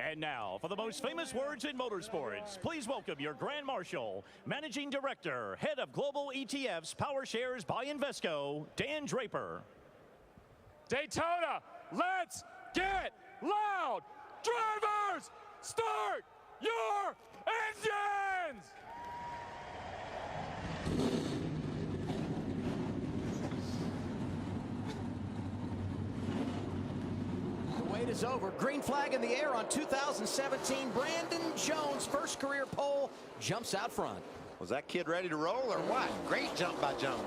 And now, for the most famous words in motorsports, please welcome your Grand Marshal, Managing Director, Head of Global ETFs, Power Shares by Invesco, Dan Draper. Daytona, let's get loud! Drivers, start your engines! Wait is over. Green flag in the air on 2017. Brandon Jones, first career pole, jumps out front. Was that kid ready to roll or what? Great jump by Jones.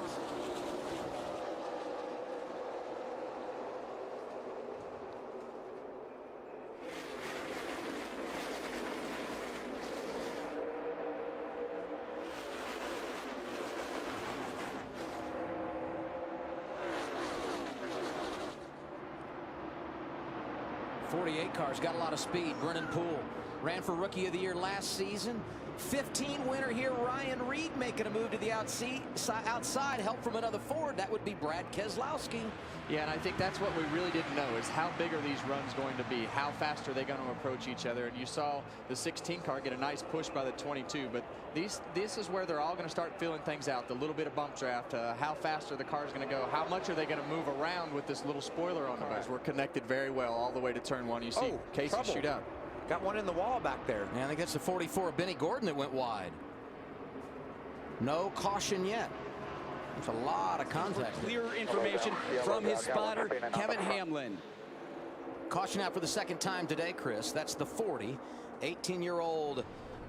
.48 car's got a lot of speed. Brennan Poole ran for Rookie of the Year last season. 15 winner here. Ryan Reed making a move to the outside. Help from another Ford. That would be Brad Keselowski. Yeah, and I think that's what we really didn't know is how big are these runs going to be? How fast are they going to approach each other? And you saw the 16 car get a nice push by the 22, but this is where they're all going to start feeling things out. The little bit of bump draft, how fast are the cars going to go? How much are they going to move around with this little spoiler on the bus? We're connected very well all the way to turn one. You see Casey shoot out. Got one in the wall back there. Yeah, I think that's the 44 of Benny Gordon that went wide. No caution yet. There's a lot of contact. Clear information from his spotter, Kevin Hamlin. Caution out for the second time today, Chris. That's the 40. 18-year-old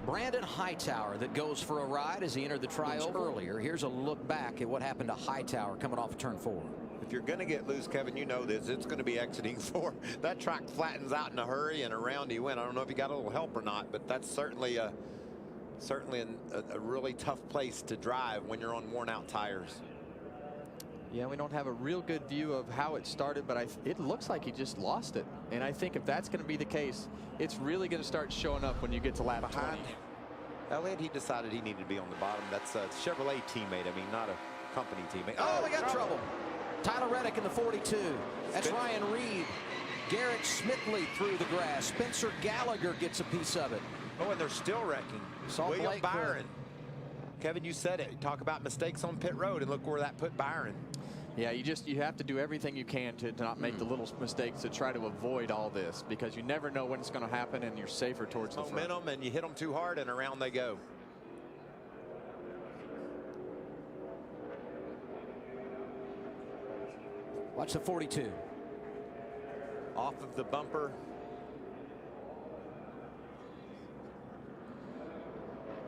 Brandon Hightower that goes for a ride as he entered the trial earlier. Here's a look back at what happened to Hightower coming off of turn 4. If you're going to get loose, Kevin, you know this. It's going to be exiting 4. That track flattens out in a hurry, and around he went. I don't know if he got a little help or not, but that's certainly a really tough place to drive when you're on worn-out tires. Yeah, we don't have a real good view of how it started, but it looks like he just lost it. And I think if that's going to be the case, it's really going to start showing up when you get to lap 20. Elliott, he decided he needed to be on the bottom. That's a Chevrolet teammate. I mean, not a company teammate. Oh, we got trouble. Tyler Reddick in the 42. That's Ryan Reed. Garrett Smithley through the grass. Spencer Gallagher gets a piece of it. Oh, and they're still wrecking. William Byron. Kevin, you said it. You talk about mistakes on pit road, and look where that put Byron. Yeah, you have to do everything you can to not make the little mistakes to try to avoid all this, because you never know when it's going to happen, and you're safer towards the front. Momentum, and you hit them too hard, and around they go. Watch the 42. Off of the bumper.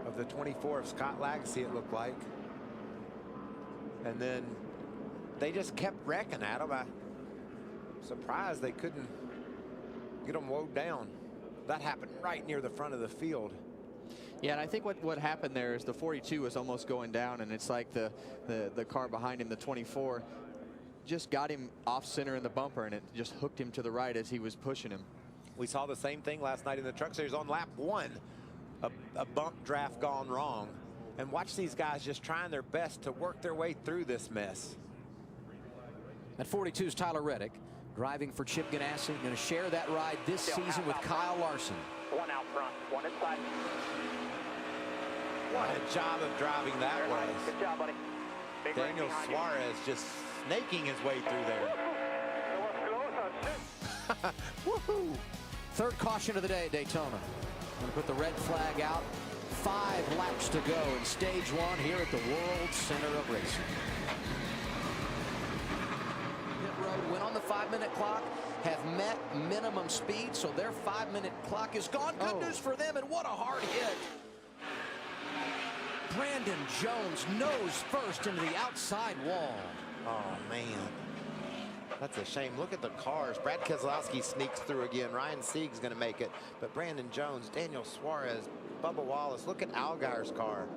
Of the 24 of Scott Lagasse, it looked like. And then they just kept wrecking at him. I'm surprised they couldn't get them woed down. That happened right near the front of the field. Yeah, and I think what happened there is the 42 was almost going down, and it's like the car behind him, the 24, just got him off center in the bumper, and it just hooked him to the right as he was pushing him. We saw the same thing last night in the Truck Series on lap 1. A bump draft gone wrong. And watch these guys just trying their best to work their way through this mess. At 42 is Tyler Reddick, driving for Chip Ganassi. Going to share that ride this season with Kyle Larson. One out front, one inside. What a job of driving that was. Good job, buddy. Daniel Suarez just snaking his way through there. Woohoo! Third caution of the day at Daytona. Going to put the red flag out. 5 laps to go in stage 1 here at the World Center of Racing. Pit road went on the 5-minute clock, have met minimum speed, so their 5-minute clock is gone. Good news for them, and what a hard hit. Brandon Jones nose first into the outside wall. Oh, man. That's a shame. Look at the cars. Brad Keselowski sneaks through again. Ryan Sieg's going to make it. But Brandon Jones, Daniel Suarez, Bubba Wallace. Look at Allgaier's car.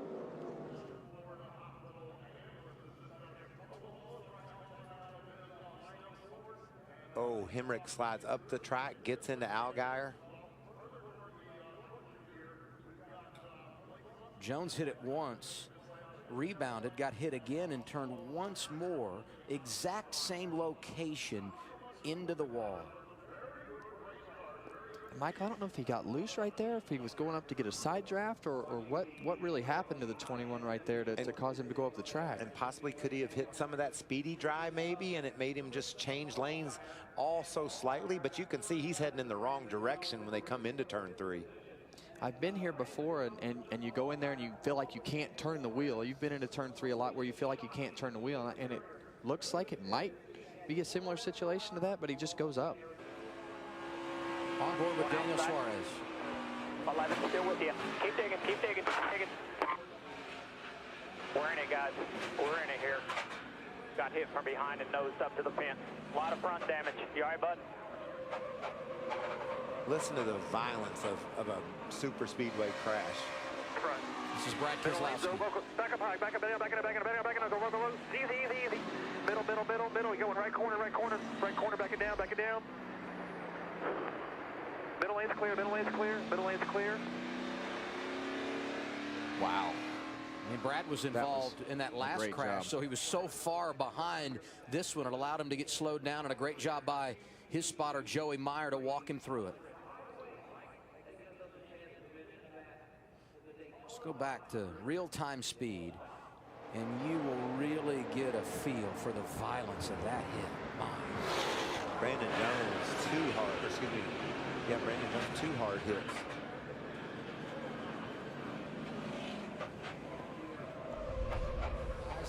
Oh, Hemrick slides up the track, gets into Allgaier. Jones hit it once. Rebounded, got hit again, and turned once more. Exact same location into the wall. Michael, I don't know if he got loose right there, if he was going up to get a side draft, or what really happened to the 21 right there to cause him to go up the track. And possibly could he have hit some of that speedy dry maybe, and it made him just change lanes all so slightly. But you can see he's heading in the wrong direction when they come into turn 3. I've been here before, and you go in there and you feel like you can't turn the wheel. You've been into turn 3 a lot where you feel like you can't turn the wheel, and it looks like it might be a similar situation to that, but he just goes up. On board with Daniel Suarez. 11 still with you. Keep digging, keep digging, keep digging. We're in it, guys. We're in it here. Got hit from behind and nosed up to the pin. A lot of front damage. You all right, bud? Listen to the violence of a super speedway crash. Front. This is Brad Keselowski. Back up high, back up, back up, back up, back up, back up, go, go, go. Easy, easy, easy. Middle, middle, middle, middle. You're going right corner, right corner, right corner, back it down, back it down. Middle lane's clear, middle lane's clear, middle lane's clear. Wow. I mean, Brad was involved in that last crash, so he was so far behind this one, it allowed him to get slowed down, and a great job by his spotter, Joey Meyer, to walk him through it. Let's go back to real-time speed, and you will really get a feel for the violence of that hit. My. Brandon Jones, 2 hard, excuse me. Yeah, Brandon Jones, 2 hard hits.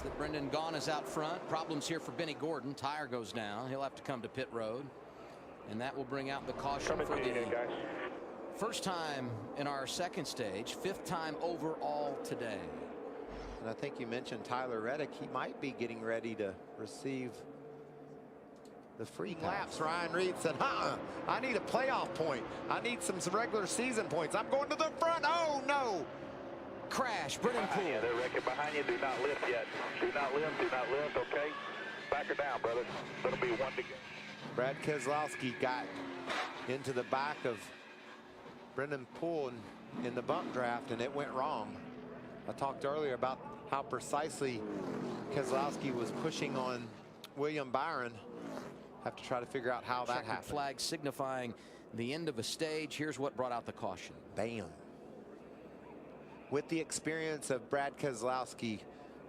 That Brendan Gaughan is out front. Problems here for Benny Gordon. Tire goes down. He'll have to come to pit road, and that will bring out the caution for the first time in our second stage, 5th time overall today. And I think you mentioned Tyler Reddick. He might be getting ready to receive the free laps. Ryan Reed said, I need a playoff point. I need some regular season points. I'm going to the front. Oh, no. Crash, Brennan Poole. They're wrecking behind you. Do not lift yet. Do not lift, okay? Back her down, brother. It'll be 1 to go. Brad Keselowski got into the back of Brennan Poole in the bump draft, and it went wrong. I talked earlier about how precisely Keselowski was pushing on William Byron. Have to try to figure out how that happened. Flag signifying the end of a stage. Here's what brought out the caution. Bam. With the experience of Brad Keselowski,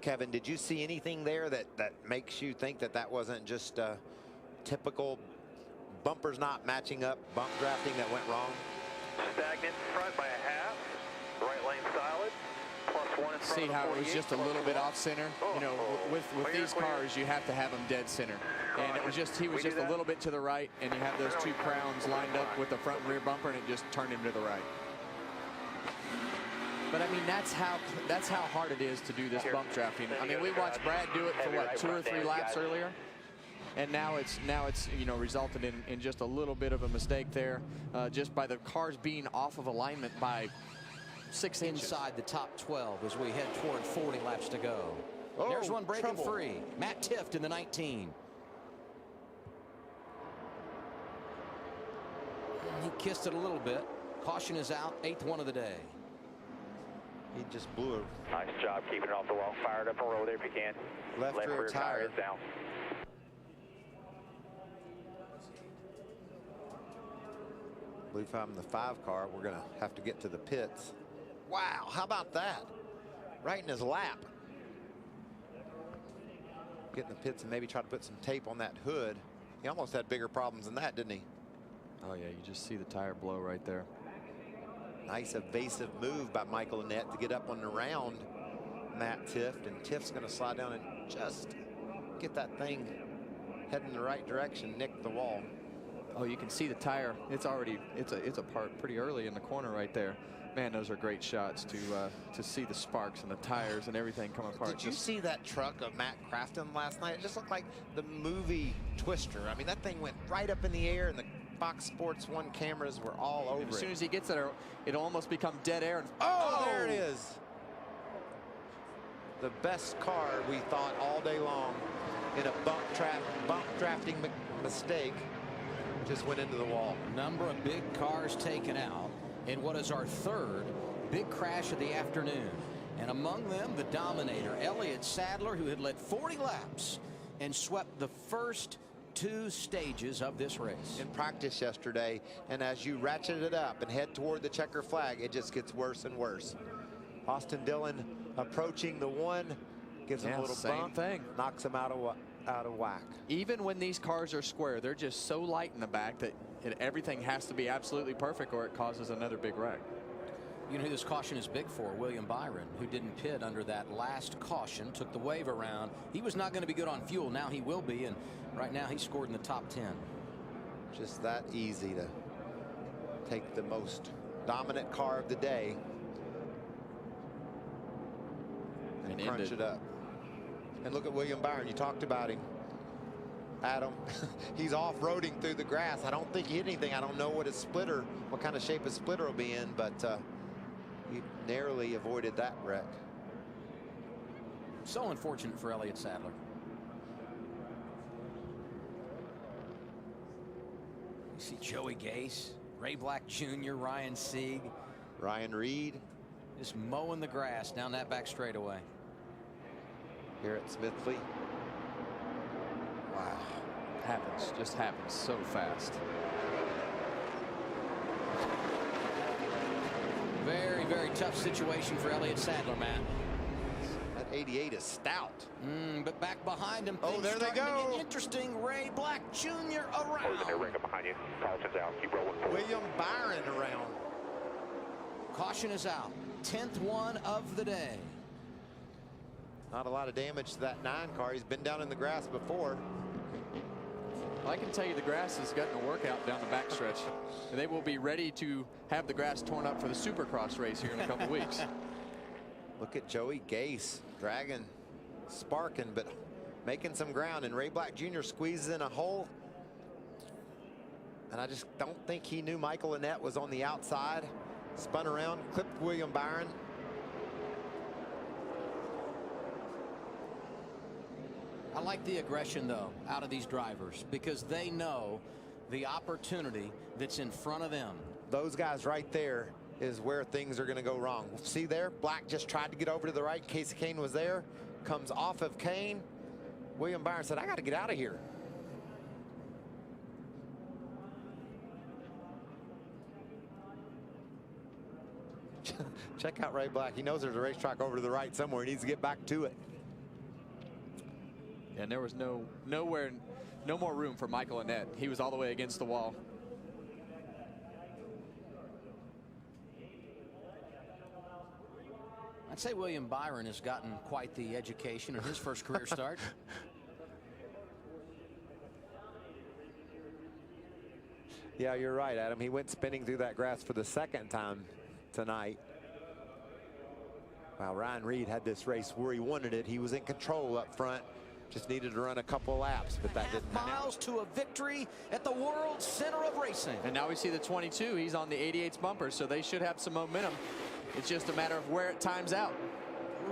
Kevin, did you see anything there that makes you think that wasn't just typical bumpers not matching up, bump drafting that went wrong? Stagnant front by a half. Right lane solid. +1 in front. See how it was just a little bit off center? You know, with these cars, you have to have them dead center. And it was just, he was just a little bit to the right, and you have those 2 crowns lined up with the front and rear bumper, and it just turned him to the right. But I mean, that's how hard it is to do this bump drafting. I mean, we watched Brad do it for what, 2 or 3 laps earlier, and now it's you know, resulted in just a little bit of a mistake there, just by the cars being off of alignment by 6 inches. Inside the top 12 as we head toward 40 laps to go. Oh, there's one breaking trouble. free. Matt Tifft in the 19. He kissed it a little bit. Caution is out. 8th one of the day. He just blew it. Nice job keeping it off the wall. Fired up and roll there if you can. Left rear tire is down. I believe I'm the 5 car. We're going to have to get to the pits. Wow, how about that? Right in his lap. Get in the pits and maybe try to put some tape on that hood. He almost had bigger problems than that, didn't he? Oh yeah, you just see the tire blow right there. Nice evasive move by Michael Annett to get up and around Matt Tifft, and Tift's going to slide down and just get that thing heading in the right direction, nick the wall. Oh, you can see the tire. It's apart pretty early in the corner right there. Man, those are great shots to see the sparks and the tires and everything come apart. Did you see that truck of Matt Crafton last night? It just looked like the movie Twister. I mean, that thing went right up in the air, and the Fox Sports 1 cameras were all over it. As soon as he gets there, it'll almost become dead air. And oh, there it is. The best car, we thought, all day long in a bump drafting mistake, just went into the wall. Number of big cars taken out in what is our 3rd big crash of the afternoon. And among them, the Dominator, Elliott Sadler, who had led 40 laps and swept the first 2 stages of this race. In practice yesterday, and as you ratchet it up and head toward the checker flag, it just gets worse and worse. Austin Dillon approaching the 1, gives him a little bump, knocks him out of whack. Even when these cars are square, they're just so light in the back that everything has to be absolutely perfect or it causes another big wreck. You know who this caution is big for? William Byron, who didn't pit under that last caution, took the wave around. He was not going to be good on fuel. Now he will be, and right now he's scored in the top 10. Just that easy to take the most dominant car of the day and crunch it up. And look at William Byron. You talked about him, Adam. He's off-roading through the grass. I don't think he hit anything. I don't know what kind of shape his splitter will be in, but he narrowly avoided that wreck. So unfortunate for Elliott Sadler. You see Joey Gase, Ray Black Jr., Ryan Sieg, Ryan Reed just mowing the grass down that back straightaway. Here at Smithley. Wow. Just happens so fast. Very, very tough situation for Elliott Sadler, man. That 88 is stout. But back behind him, oh, there they go. Interesting. Ray Black Jr. around. Ring up behind you. Caution's out. Keep rolling. William Byron around. Caution is out. 10th one of the day. Not a lot of damage to that 9 car. He's been down in the grass before. I can tell you the grass has gotten a workout down the backstretch. They will be ready to have the grass torn up for the Supercross race here in a couple weeks. Look at Joey Gase dragging, sparking, but making some ground. And Ray Black Jr. squeezes in a hole. And I just don't think he knew Michael Annett was on the outside. Spun around, clipped William Byron. I like the aggression, though, out of these drivers because they know the opportunity that's in front of them. Those guys right there is where things are going to go wrong. See there? Black just tried to get over to the right. Casey Kane was there. Comes off of Kane. William Byron said, I got to get out of here. Check out Ray Black. He knows there's a racetrack over to the right somewhere. He needs to get back to it. And there was no more room for Michael Annett. He was all the way against the wall. I'd say William Byron has gotten quite the education in his first career start. Yeah, you're right, Adam. He went spinning through that grass for the 2nd time tonight. Wow, Ryan Reed had this race where he wanted it. He was in control up front. Just needed to run a couple laps, but that didn't happen. Miles to a victory at the world center of racing. And now we see the 22. He's on the 88's bumper, so they should have some momentum. It's just a matter of where it times out.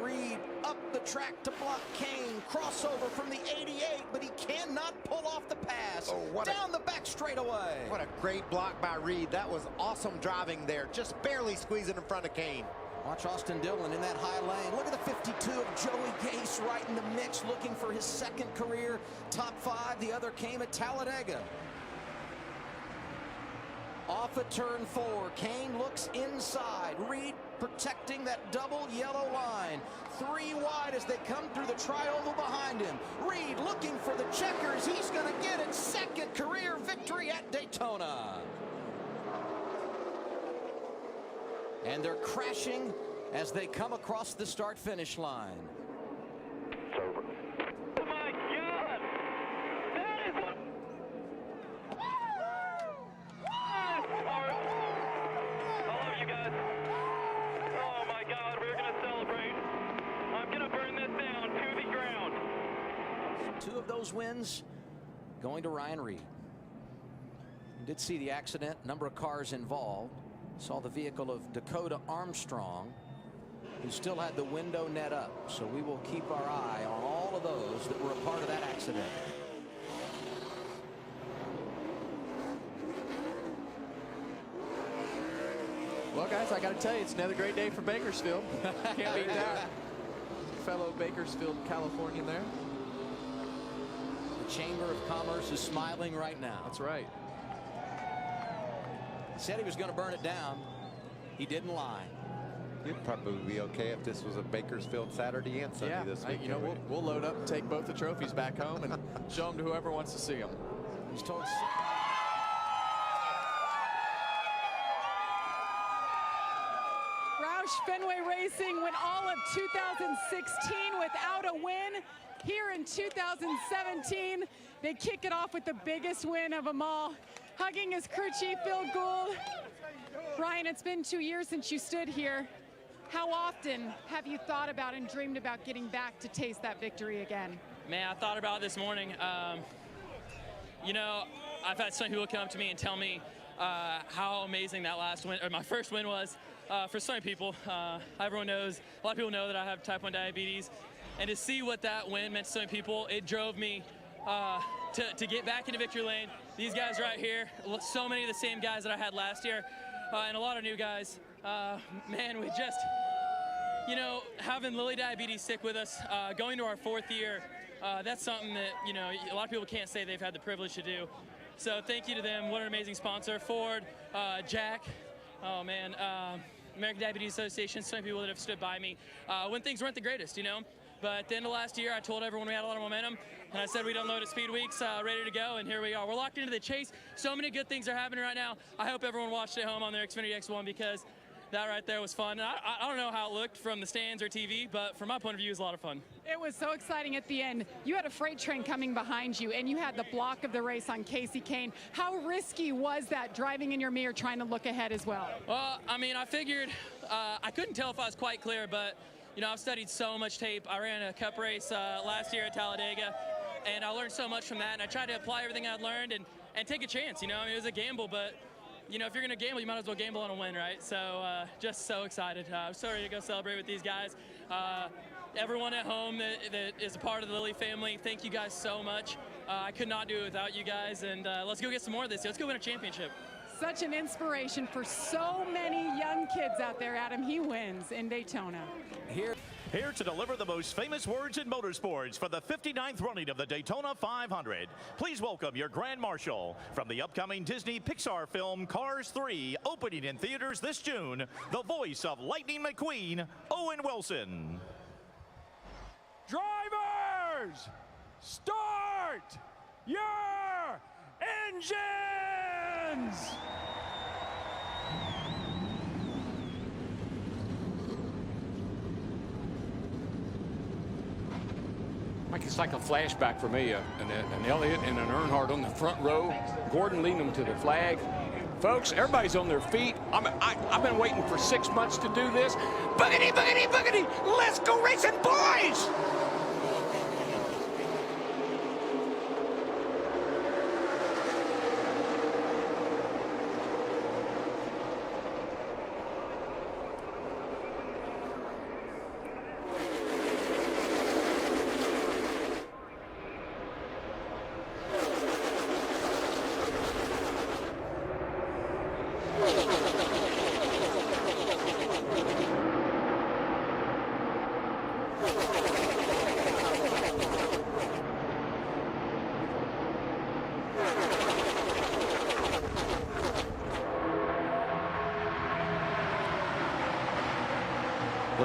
Reed up the track to block Kane. Crossover from the 88, but he cannot pull off the pass. Down the back straightaway. What a great block by Reed. That was awesome driving there. Just barely squeezing in front of Kane. Watch Austin Dillon in that high lane. Look at the 52 of Joey Gase right in the mix, looking for his 2nd career top 5. The other came at Talladega. Off of turn 4, Kane looks inside. Reed protecting that double yellow line. 3 wide as they come through the tri-oval behind him. Reed looking for the checkers. He's going to get it. 2nd career victory at Daytona. And they're crashing as they come across the start-finish line. It's over. Oh, my God! That is what... I love you guys. Oh, my God, we're going to celebrate. I'm going to burn this down to the ground. 2 of those wins going to Ryan Reed. You did see the accident, number of cars involved. Saw the vehicle of Dakota Armstrong, who still had the window net up. So we will keep our eye on all of those that were a part of that accident. Well, guys, I got to tell you, it's another great day for Bakersfield. Can't beat that. Fellow Bakersfield Californian there. Chamber of Commerce is smiling right now. That's right. He said he was going to burn it down. He didn't lie. You'd probably be okay if this was a Bakersfield Saturday and Sunday this week. You know, we'll load up and take both the trophies back home and show them to whoever wants to see them. He's told. Roush Fenway Racing went all of 2016 without a win. Here in 2017, they kick it off with the biggest win of them all. Hugging his crew chief, Phil Gould. Ryan, it's been 2 years since you stood here. How often have you thought about and dreamed about getting back to taste that victory again? Man, I thought about it this morning. You know, I've had some people come up to me and tell me how amazing that last win, or my first win was. For so many people, everyone knows, a lot of people know that I have type 1 diabetes. And to see what that win meant to so many people, it drove me to get back into victory lane. These guys right here, so many of the same guys that I had last year, and a lot of new guys. Man, we just, you know, having Lily Diabetes stick with us, going to our 4th year, that's something that, you know, a lot of people can't say they've had the privilege to do. So thank you to them. What an amazing sponsor. Ford, Jack, oh man, American Diabetes Association, so many people that have stood by me when things weren't the greatest, you know. But at the end of last year, I told everyone we had a lot of momentum, and I said we'd unload at Speed Weeks, ready to go, and here we are. We're locked into the chase. So many good things are happening right now. I hope everyone watched at home on their Xfinity X1 because that right there was fun. And I don't know how it looked from the stands or TV, but from my point of view, it was a lot of fun. It was so exciting at the end. You had a freight train coming behind you, and you had the block of the race on Casey Kane. How risky was that, driving in your mirror, trying to look ahead as well? Well, I mean, I figured, I couldn't tell if I was quite clear, but you know, I've studied so much tape. I ran a cup race last year at Talladega, and I learned so much from that, and I tried to apply everything I'd learned and take a chance. You know, I mean, it was a gamble, but you know, if you're going to gamble, you might as well gamble on a win, right? So just so excited. I'm so ready to go celebrate with these guys. Everyone at home that is a part of the Lilly family, thank you guys so much. I could not do it without you guys, and let's go get some more of this. Let's go win a championship. Such an inspiration for so many young kids out there, Adam. He wins in Daytona. Here to deliver the most famous words in motorsports for the 59th running of the Daytona 500. Please welcome your Grand Marshal from the upcoming Disney Pixar film Cars 3, opening in theaters this June, the voice of Lightning McQueen, Owen Wilson. Drivers, start your engines! It's like a flashback for me, an Elliott and an Earnhardt on the front row, Gordon leading them to the flag. Folks, everybody's on their feet. I've been waiting for 6 months to do this. Boogity, boogity, boogity! Let's go racing, boys!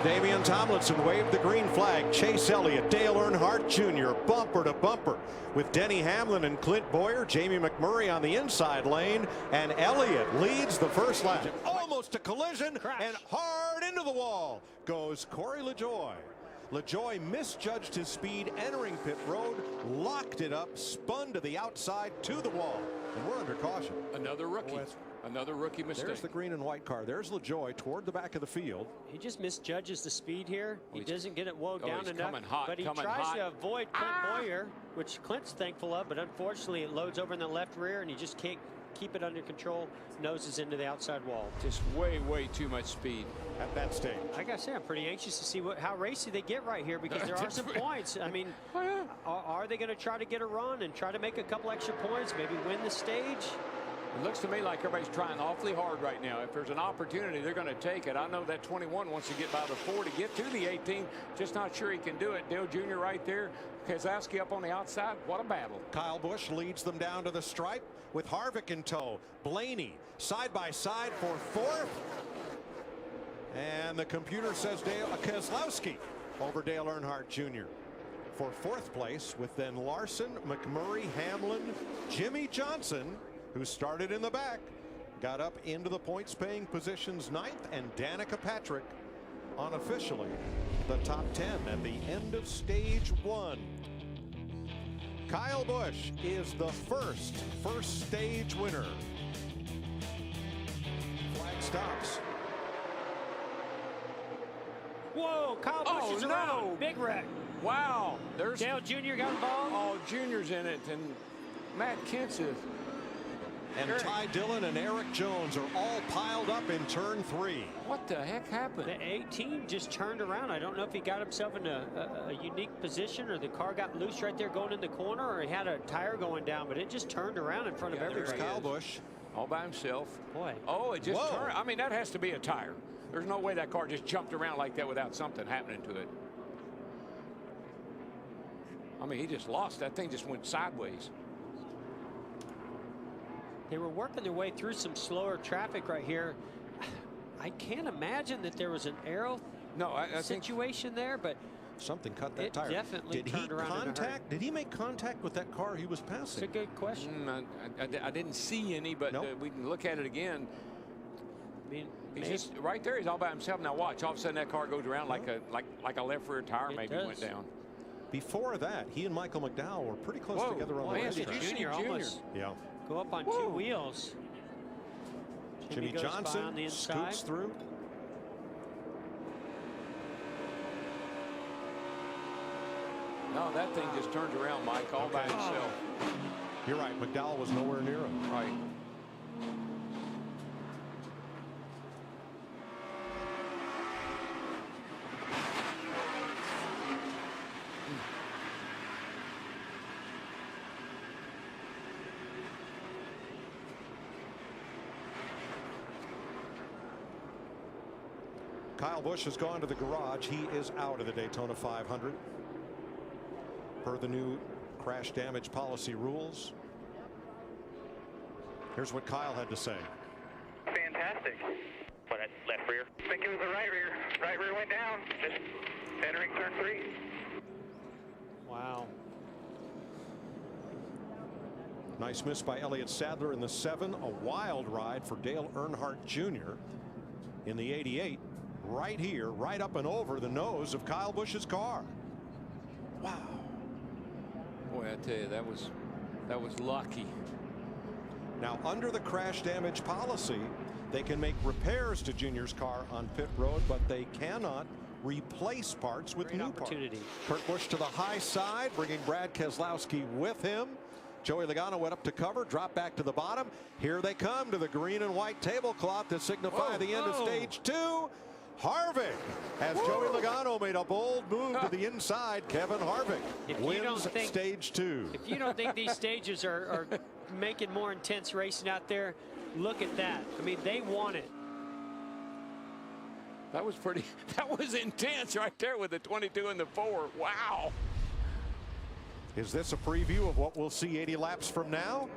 Damian Tomlinson waved the green flag. Chase Elliott, Dale Earnhardt Jr. bumper to bumper with Denny Hamlin and Clint Boyer. Jamie McMurray on the inside lane, and Elliott leads the first lap. Almost a collision. Crash. And hard into the wall goes Corey LaJoie. LaJoie misjudged his speed entering pit road, locked it up, spun to the outside to the wall, and we're under caution. Another rookie. Another rookie mistake. There's the green and white car. There's LaJoie toward the back of the field. He just misjudges the speed here. He doesn't get it wound down enough. Hot, but he tries to avoid Clint Boyer, which Clint's thankful of, but unfortunately it loads over in the left rear and he just can't keep it under control. Noses into the outside wall. Just way too much speed at that stage. I gotta say, I'm pretty anxious to see how racy they get right here, because there are some points. I mean, are they going to try to get a run and try to make a couple extra points, maybe win the stage? It looks to me like everybody's trying awfully hard right now. If there's an opportunity, they're going to take it. I know that 21 wants to get by the 4 to get to the 18. Just not sure he can do it. Dale Jr. right there. Keselowski up on the outside. What a battle. Kyle Busch leads them down to the stripe with Harvick in tow. Blaney side by side for fourth. And the computer says Keselowski over Dale Earnhardt Jr. for fourth place, with then Larson, McMurray, Hamlin, Jimmy Johnson, who started in the back, got up into the points paying positions ninth, and Danica Patrick unofficially the top 10 at the end of stage 1. Kyle Busch is the first stage winner. Flag stops. Whoa, Kyle Busch is around. Big wreck. Wow. There's Dale Jr. got involved. Oh, Jr.'s in it, and Matt Kent's is. And Ty Dillon and Eric Jones are all piled up in turn 3. What the heck happened? The 18 just turned around. I don't know if he got himself in a unique position, or the car got loose right there going in the corner, or he had a tire going down, but it just turned around in front of everybody. Kyle Busch all by himself. Boy. Oh, it just turned. I mean, that has to be a tire. There's no way that car just jumped around like that without something happening to it. I mean, he just lost. That thing just went sideways. They were working their way through some slower traffic right here. I can't imagine that there was an aero situation there, but something cut that tire. Definitely turned around. Did he make contact with that car he was passing? That's a good question. I didn't see any, but we can look at it again. I mean, he's just right there. He's all by himself. Now watch. All of a sudden that car goes around like a left rear tire maybe went down. Before that, he and Michael McDowell were pretty close together on the racetrack. Did you see Junior? Yeah. Go up on 2 wheels. Jimmy Johnson scoots through. No, that thing just turns around, Mike, all by himself. You're right. McDowell was nowhere near him. Right. Kyle Busch has gone to the garage. He is out of the Daytona 500 per the new crash damage policy rules. Here's what Kyle had to say. Fantastic. What, that left rear? I think it was the right rear. Right rear went down. Just entering turn 3. Wow. Nice miss by Elliott Sadler in the 7. A wild ride for Dale Earnhardt Jr. in the 88. Right here, right up and over the nose of Kyle Busch's car. Wow. Boy, I tell you, that was lucky. Now, under the crash damage policy, they can make repairs to Junior's car on pit road, but they cannot replace parts with new parts. Kurt Busch to the high side, bringing Brad Keselowski with him. Joey Logano went up to cover, dropped back to the bottom. Here they come to the green and white tablecloth to signify the end of stage 2. Harvick, as Joey Logano made a bold move to the inside. Kevin Harvick wins stage 2. If you don't think these stages are making more intense racing out there, look at that. I mean, they want it. That was intense right there with the 22 and the 4. Wow. Is this a preview of what we'll see 80 laps from now?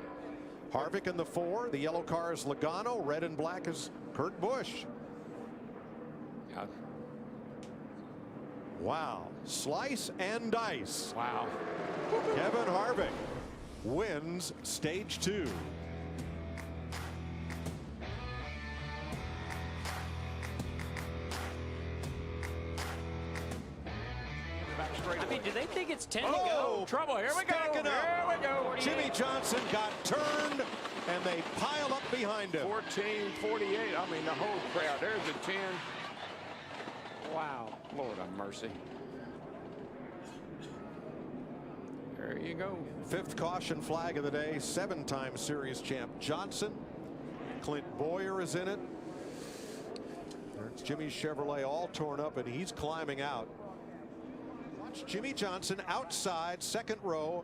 Harvick in the 4. The yellow car is Logano. Red and black is Kurt Busch. Wow. Slice and dice. Wow. Kevin Harvick wins stage 2. I mean, do they think it's 10 to go? Trouble. Here we go. Here we go. Jimmy Johnson got turned, and they pile up behind him. 14:48. I mean, the whole crowd. There's a 10. Wow. Lord have mercy. There you go. 5th caution flag of the day. 7-time series champ Johnson. Clint Boyer is in it. There's Jimmy's Chevrolet all torn up, and he's climbing out. Watch Jimmy Johnson outside, 2nd row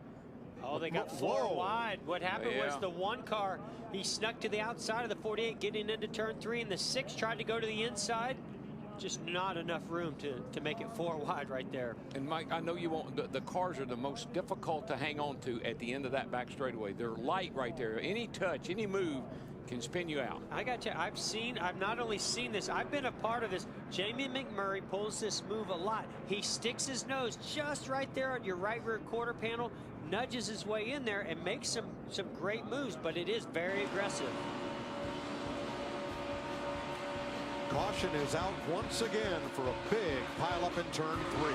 Oh, they got four wide. What happened was the one car, he snuck to the outside of the 48 getting into turn 3, and the 6 tried to go to the inside. Just not enough room to make it 4 wide right there. And Mike, I know you won't, the cars are the most difficult to hang on to at the end of that back straightaway. They're light right there. Any touch, any move can spin you out. I got you. I've not only seen this, I've been a part of this. Jamie McMurray pulls this move a lot. He sticks his nose just right there on your right rear quarter panel, nudges his way in there and makes some great moves, but it is very aggressive. Caution is out once again for a big pileup in turn 3.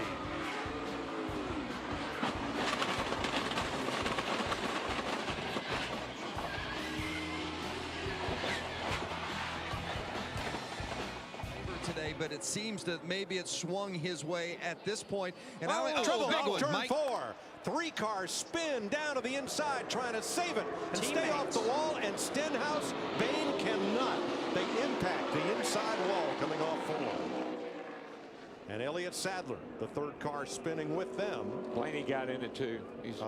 Today, but it seems that maybe it swung his way at this point. And trouble big off one, turn Mike. 4. 3 cars spin down to the inside, trying to save it and stay off the wall. And Stenhouse, Bain cannot. They impact the inside wall coming off 4. And Elliott Sadler, the 3rd car spinning with them. Blaney got in it too. He's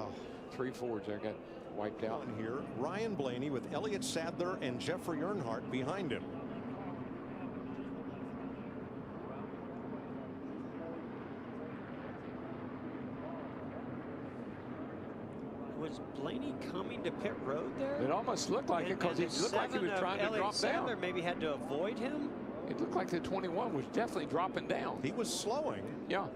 3 Fords there got wiped out. On here, Ryan Blaney with Elliott Sadler and Jeffrey Earnhardt behind him. Was Blaney coming to pit road there? It almost looked like it because he looked like he was trying to drop down. Maybe had to avoid him. It looked like the 21 was definitely dropping down. He was slowing. Yeah.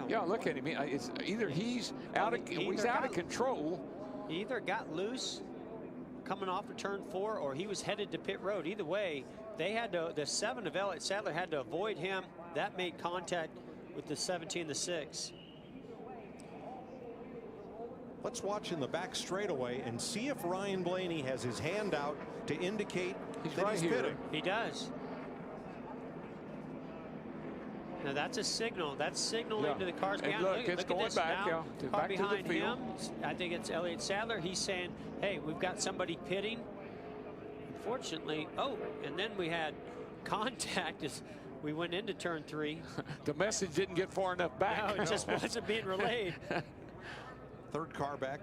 Yeah, look at him. It's either he's out of control. He either got loose coming off of turn 4 or he was headed to pit road. Either way, they had to, the 7 of Elliott Sadler had to avoid him. That made contact with the 17, the 6. Let's watch in the back straightaway and see if Ryan Blaney has his hand out to indicate that he's pitting. He does. Now that's a signal. That's signaling to the cars behind. Look, it's going back. Now, to car back behind to the field. him. I think it's Elliott Sadler. He's saying, "Hey, we've got somebody pitting." Unfortunately, and then we had contact as we went into turn 3. The message didn't get far enough back. No, it just wasn't being relayed. 3rd car back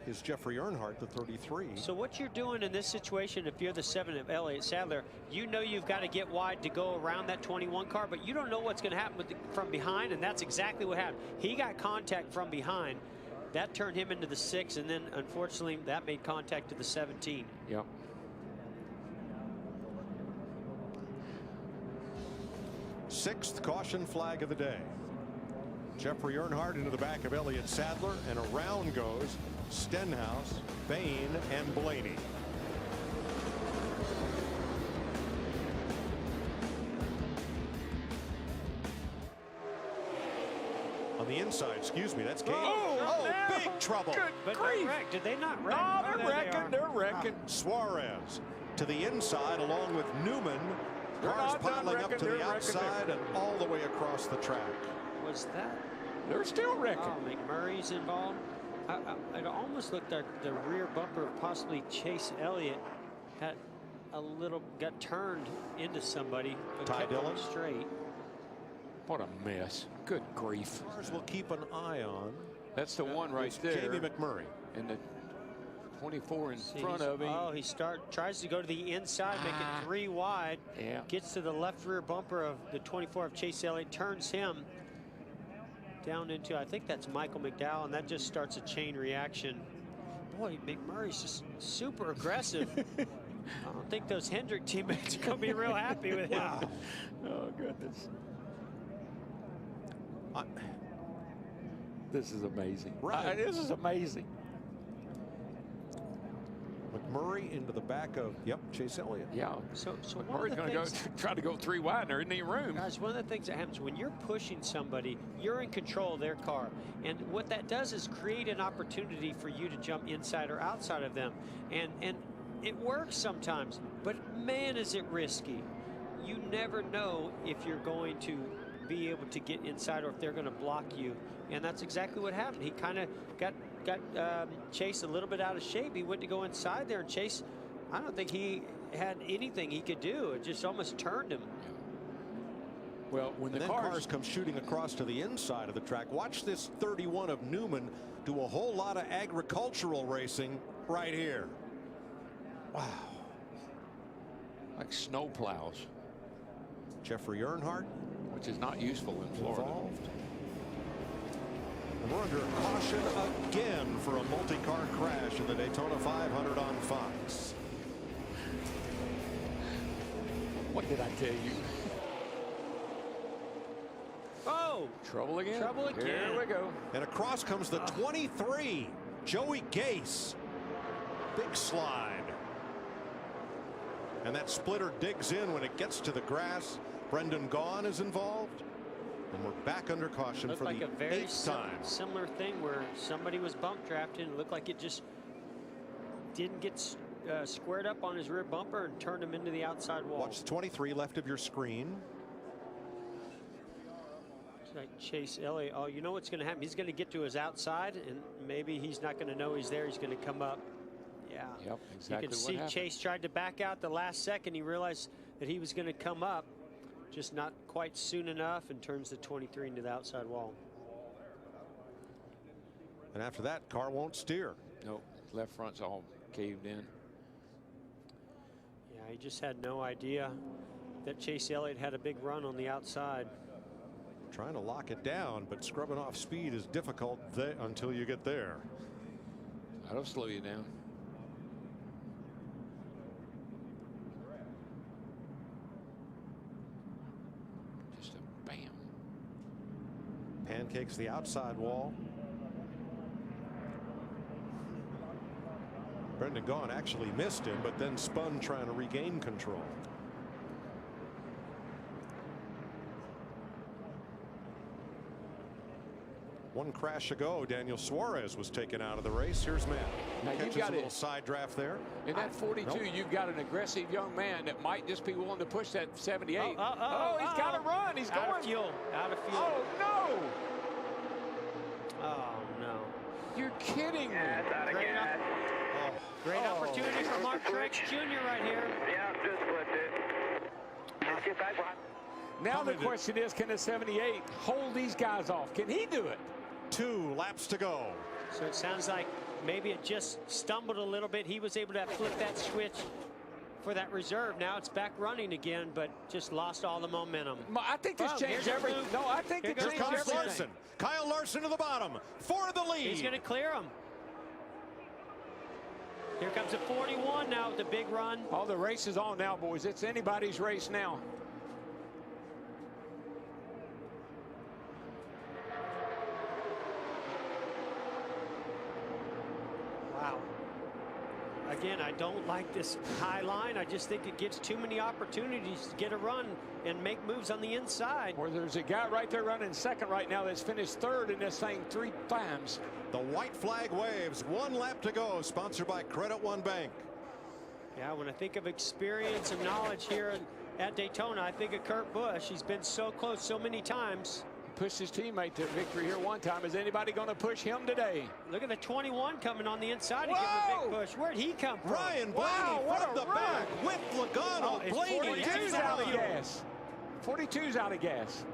is Jeffrey Earnhardt, the 33. So what you're doing in this situation, if you're the 7 of Elliott Sadler, you know you've got to get wide to go around that 21 car, but you don't know what's going to happen from behind, and that's exactly what happened. He got contact from behind. That turned him into the 6, and then unfortunately that made contact to the 17. Yep. Sixth caution flag of the day. Jeffrey Earnhardt into the back of Elliott Sadler, and around goes Stenhouse, Bain, and Blaney. On the inside, excuse me, that's game. Big trouble. But did they not wreck? No, they're wrecking. Suarez to the inside along with Newman. Cars piling up to the outside and all the way across the track. Was that? They're still wrecking. Oh, McMurray's involved. It almost looked like the rear bumper of possibly Chase Elliott got turned into somebody. But Ty kept Dillon going straight. What a mess. Good grief. Cars will keep an eye on. That's the one right there. Jamie McMurray. And the 24 in front of him. Oh, he tries to go to the inside, make it 3 wide. Yeah. Gets to the left rear bumper of the 24 of Chase Elliott, turns him down into, I think that's Michael McDowell, and that just starts a chain reaction. Boy, McMurray's just super aggressive. I don't think those Hendrick teammates are going to be real happy with him. Oh, goodness. This is amazing. Right. This is amazing. McMurray into the back of, Chase Elliott. Yeah. So McMurray's going to try to go 3 wide, and there isn't any room. Guys, one of the things that happens when you're pushing somebody, you're in control of their car. And what that does is create an opportunity for you to jump inside or outside of them. And it works sometimes, but man, is it risky. You never know if you're going to be able to get inside or if they're going to block you. And that's exactly what happened. He kind of got Chase a little bit out of shape. He went to go inside there, and Chase, I don't think he had anything he could do. It just almost turned him. Well, when and the then cars come shooting across to the inside of the track. Watch this 31 of Newman do a whole lot of agricultural racing right here. Wow. Like snow plows. Jeffrey Earnhardt, which is not useful in Florida. Involved. And we're under caution again for a multi-car crash in the Daytona 500 on Fox. What did I tell you? Oh! Trouble again. Trouble again. Here we go. And across comes the 23, Joey Gase. Big slide. And that splitter digs in when it gets to the grass. Brendan Gaughan is involved. And we're back under caution Looked for like the a very 8th time. similar thing where somebody was bump drafted and it looked like it just didn't get squared up on his rear bumper and turned him into the outside wall. Watch 23 left of your screen. It's like Chase Elliott. Oh, you know what's going to happen? He's going to get to his outside and maybe he's not going to know he's there. He's going to come up. Yeah. Yep, exactly. You can see what Chase tried to back out the last second. He realized that he was going to come up, just not quite soon enough, and turns the 23 into the outside wall. And after that, car won't steer. Nope, left front's all caved in. Yeah, he just had no idea that Chase Elliott had a big run on the outside. Trying to lock it down, but scrubbing off speed is difficult until you get there. That'll slow you down. Just a bam. Pancakes the outside wall. Brendan Gaughan actually missed him, but then spun trying to regain control. One crash ago, Daniel Suarez was taken out of the race. Here's Matt. Now you've Catches got a little side draft there. In that 42, Nope. you've got an aggressive young man that might just be willing to push that 78. He's got to run. He's out going. of fuel. Out of fuel. Oh, no. Oh, no. You're kidding me. Great opportunity for Mark Truex Jr. right here. Yeah, just flipped it. Let's get back behind. Now the question is, can the 78 hold these guys off? Can he do it? 2 laps to go. So it sounds like maybe it just stumbled a little bit. He was able to flip that switch for that reserve. Now it's back running again, but just lost all the momentum. I think this changed everything. No, I think it changed everything. Larson. Kyle Larson to the bottom for the lead. He's going to clear him. Here comes a 41 now with the big run. Oh, the race is on now, boys. It's anybody's race now. Wow. Again, I don't like this high line. I just think it gives too many opportunities to get a run and make moves on the inside. Or there's a guy right there running second right now that's finished third in this thing 3 times. The white flag waves. 1 lap to go. Sponsored by Credit One Bank. Yeah, when I think of experience and knowledge here at Daytona, I think of Kurt Busch. He's been so close so many times. Pushed his teammate to victory here one time. Is anybody going to push him today? Look at the 21 coming on the inside to give him a big push. Where'd he come from? Ryan Blaney from the back with Logano. Blaney 42's out of gas. 42's out of gas.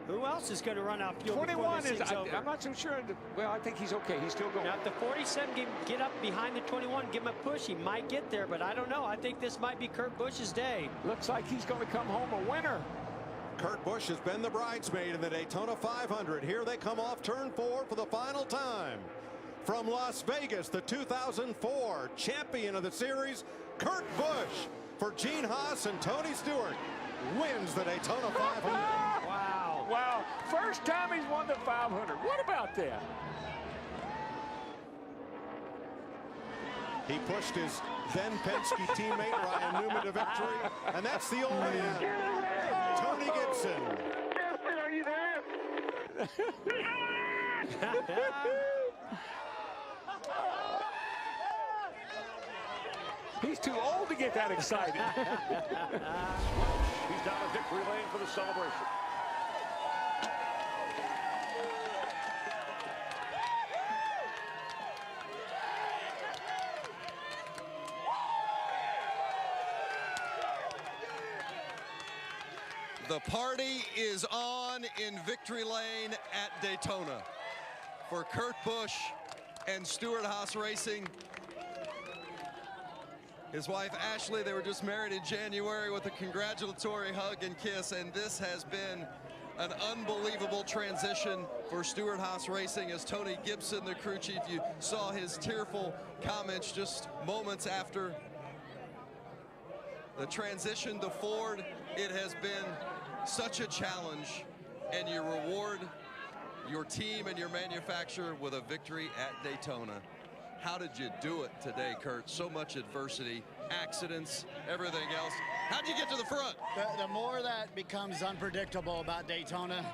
Who else is going to run out fuel? 21 is, I'm not so sure. Well, I think he's okay. He's still going. Now, if the 47 get up behind the 21, give him a push, he might get there, but I don't know. I think this might be Kurt Busch's day. Looks like he's going to come home a winner. Kurt Busch has been the bridesmaid in the Daytona 500. Here they come off turn 4 for the final time. From Las Vegas, the 2004 champion of the series, Kurt Busch, for Gene Haas and Tony Stewart, wins the Daytona 500. Wow. Wow. First time he's won the 500. What about that? He pushed his then Penske teammate Ryan Newman to victory, and that's the old man, Tony Gibson. Justin, are you there? He's too old to get that excited. He's down a victory lane for the celebration. The party is on in victory lane at Daytona for Kurt Busch and Stewart Haas Racing. His wife Ashley, they were just married in January with a congratulatory hug and kiss, and this has been an unbelievable transition for Stewart Haas Racing as Tony Gibson, the crew chief, you saw his tearful comments just moments after the transition to Ford. It has been such a challenge, and you reward your team and your manufacturer with a victory at Daytona. How did you do it today, Kurt? So much adversity, accidents, everything else. How'd you get to the front? The more that becomes unpredictable about Daytona,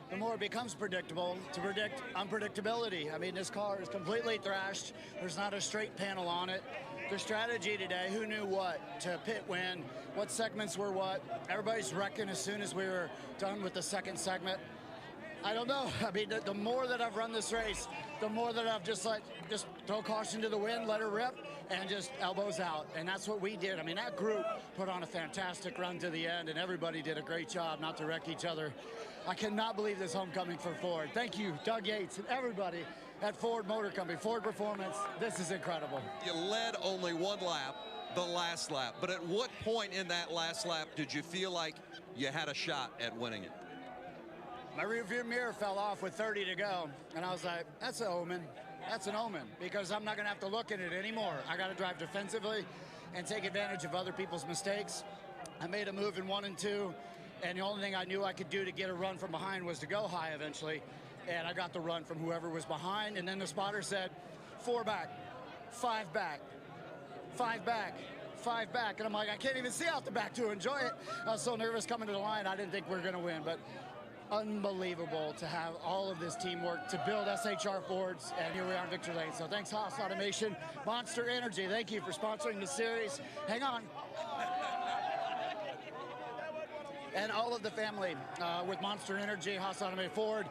the more it becomes predictable to predict unpredictability. I mean, this car is completely thrashed. There's not a straight panel on it. The strategy today, who knew what to pit when, what segments were what. Everybody's wrecking as soon as we were done with the second segment. I don't know. I mean, the more that I've run this race, the more that I've just throw caution to the wind, let her rip, and just elbows out. And that's what we did. I mean, that group put on a fantastic run to the end, and everybody did a great job not to wreck each other. I cannot believe this homecoming for Ford. Thank you, Doug Yates, and everybody at Ford Motor Company, Ford Performance. This is incredible. You led only one lap, the last lap. But at what point in that last lap did you feel like you had a shot at winning it? My rearview mirror fell off with 30 to go, and I was like, that's an omen. That's an omen, because I'm not going to have to look at it anymore. I got to drive defensively and take advantage of other people's mistakes. I made a move in 1 and 2, and the only thing I knew I could do to get a run from behind was to go high eventually, and I got the run from whoever was behind, and then the spotter said, 4 back, 5 back, 5 back, 5 back, and I'm like, I can't even see out the back to enjoy it. I was so nervous coming to the line, I didn't think we were going to win, but unbelievable to have all of this teamwork to build SHR Fords, and here we are in victory lane. So thanks, Haas Automation, Monster Energy. Thank you for sponsoring the series. Hang on. And all of the family with Monster Energy, Haas Automation, Ford,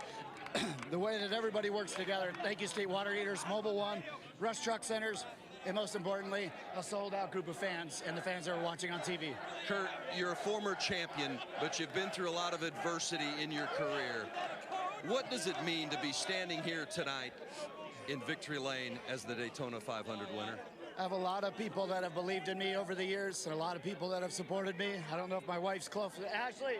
the way that everybody works together. Thank you, State Water Heaters, Mobile One, Rush Truck Centers, and most importantly, a sold-out group of fans and the fans that are watching on TV. Kurt, you're a former champion, but you've been through a lot of adversity in your career. What does it mean to be standing here tonight in victory lane as the Daytona 500 winner? I have a lot of people that have believed in me over the years, and a lot of people that have supported me. I don't know if my wife's close. Ashley,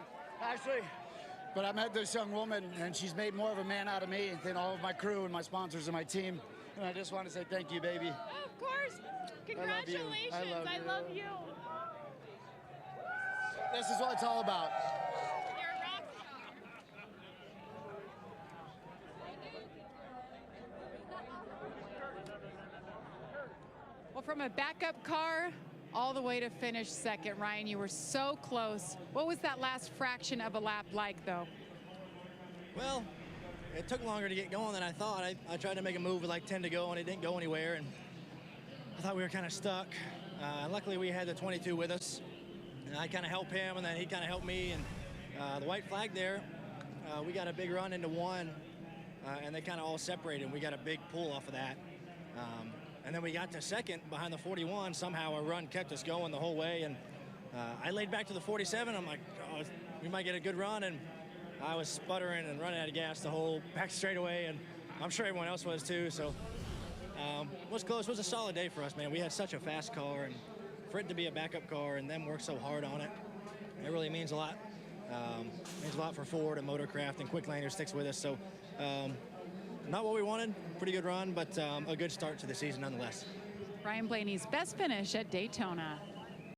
but I met this young woman, and she's made more of a man out of me than all of my crew and my sponsors and my team. And I just want to say thank you, baby. Of course. Congratulations. I love you. This is what it's all about. You're a rock star. Well, from a backup car all the way to finish second, Ryan, you were so close. What was that last fraction of a lap like, though? Well, it took longer to get going than I thought. I tried to make a move with like 10 to go, and it didn't go anywhere, and I thought we were kind of stuck. Luckily, we had the 22 with us, and I kind of helped him, and then he kind of helped me, and the white flag there, we got a big run into one, and they kind of all separated. We got a big pull off of that. And then we got to second behind the 41. Somehow a run kept us going the whole way, and I laid back to the 47. I'm like, oh, we might get a good run, and I was sputtering and running out of gas the whole back straightaway, and I'm sure everyone else was too. So it was close. It was a solid day for us, man. We had such a fast car, and for it to be a backup car and them work so hard on it, it really means a lot. Means a lot for Ford and Motorcraft, and Quick Laner sticks with us. So not what we wanted, pretty good run, but a good start to the season nonetheless. Ryan Blaney's best finish at Daytona.